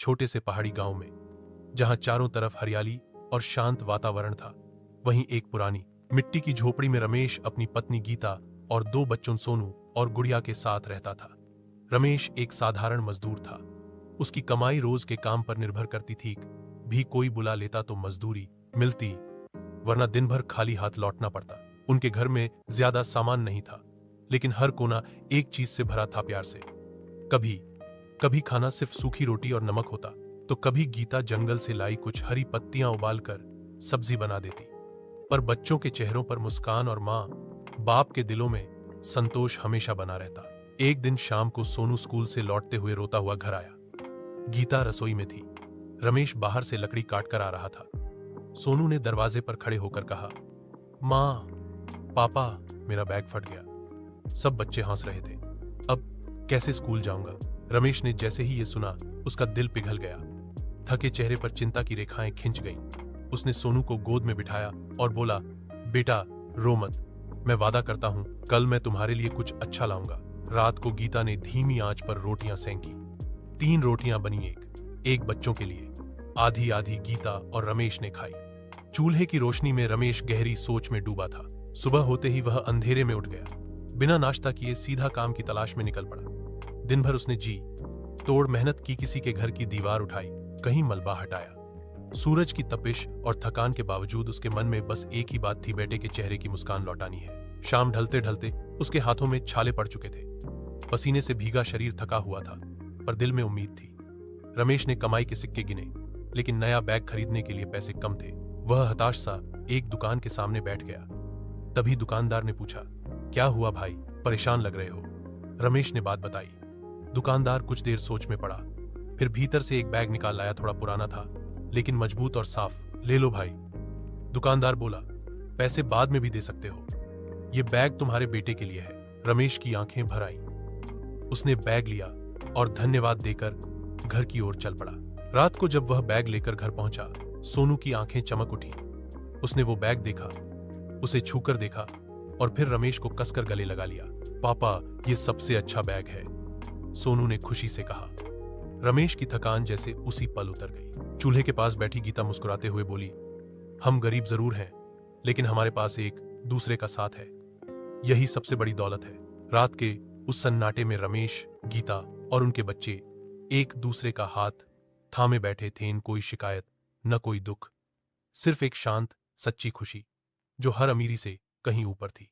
छोटे से पहाड़ी गांव में, जहां चारों तरफ हरियाली और शांत वातावरण था, वहीं एक पुरानी मिट्टी की झोपड़ी में रमेश अपनी पत्नी गीता और दो बच्चों सोनू और गुड़िया के साथ रहता था। रमेश एक साधारण मजदूर था। उसकी कमाई रोज के काम पर निर्भर करती थी। भी कोई बुला लेता तो मजदूरी मिलती, वरना दिन भर खाली हाथ लौटना पड़ता। उनके घर में ज्यादा सामान नहीं था, लेकिन हर कोना एक चीज से भरा था, प्यार से। कभी कभी खाना सिर्फ सूखी रोटी और नमक होता, तो कभी गीता जंगल से लाई कुछ हरी पत्तियां उबालकर सब्जी बना देती। पर बच्चों के चेहरों पर मुस्कान और माँ बाप के दिलों में संतोष हमेशा बना रहता। एक दिन शाम को सोनू स्कूल से लौटते हुए रोता हुआ घर आया। गीता रसोई में थी। रमेश बाहर से लकड़ी काट कर आ रहा था। सोनू ने दरवाजे पर खड़े होकर कहा, माँ, पापा, मेरा बैग फट गया। सब बच्चे हंस रहे थे। अब कैसे स्कूल जाऊंगा? रमेश ने जैसे ही ये सुना, उसका दिल पिघल गया। थके चेहरे पर चिंता की रेखाएं खिंच गईं। उसने सोनू को गोद में बिठाया और बोला, बेटा, रो मत। मैं वादा करता हूं, कल मैं तुम्हारे लिए कुछ अच्छा लाऊंगा। रात को गीता ने धीमी आंच पर रोटियां सेंकी। 3 रोटियां बनी, एक बच्चों के लिए। आधी आधी गीता और रमेश ने खाई। चूल्हे की रोशनी में रमेश गहरी सोच में डूबा था। सुबह होते ही वह अंधेरे में उठ गया। बिना नाश्ता किए सीधा काम की तलाश में निकल पड़ा। दिन भर उसने जी तोड़ मेहनत की, किसी के घर की दीवार उठाई, कहीं मलबा हटाया। सूरज की तपिश और थकान के बावजूद उसके मन में बस एक ही बात थी, बेटे के चेहरे की मुस्कान लौटानी है। शाम ढलते ढलते उसके हाथों में छाले पड़ चुके थे। पसीने से भीगा शरीर थका हुआ था, पर दिल में उम्मीद थी। रमेश ने कमाई के सिक्के गिने, लेकिन नया बैग खरीदने के लिए पैसे कम थे। वह हताश सा एक दुकान के सामने बैठ गया। तभी दुकानदार ने पूछा, क्या हुआ भाई, परेशान लग रहे हो? रमेश ने बात बताई। दुकानदार कुछ देर सोच में पड़ा, फिर भीतर से एक बैग निकाल लाया। थोड़ा पुराना था, लेकिन मजबूत और साफ। ले लो भाई, दुकानदार बोला, पैसे बाद में भी दे सकते हो। ये बैग तुम्हारे बेटे के लिए है। रमेश की आंखें भर आईं। उसने बैग लिया और धन्यवाद देकर घर की ओर चल पड़ा। रात को जब वह बैग लेकर घर पहुंचा, सोनू की आंखें चमक उठी। उसने वो बैग देखा, उसे छूकर देखा और फिर रमेश को कसकर गले लगा लिया। पापा, ये सबसे अच्छा बैग है, सोनू ने खुशी से कहा। रमेश की थकान जैसे उसी पल उतर गई। चूल्हे के पास बैठी गीता मुस्कुराते हुए बोली, हम गरीब जरूर हैं, लेकिन हमारे पास एक दूसरे का साथ है। यही सबसे बड़ी दौलत है। रात के उस सन्नाटे में रमेश, गीता और उनके बच्चे एक दूसरे का हाथ थामे बैठे थे। न कोई शिकायत, न कोई दुख, सिर्फ एक शांत सच्ची खुशी, जो हर अमीरी से कहीं ऊपर थी।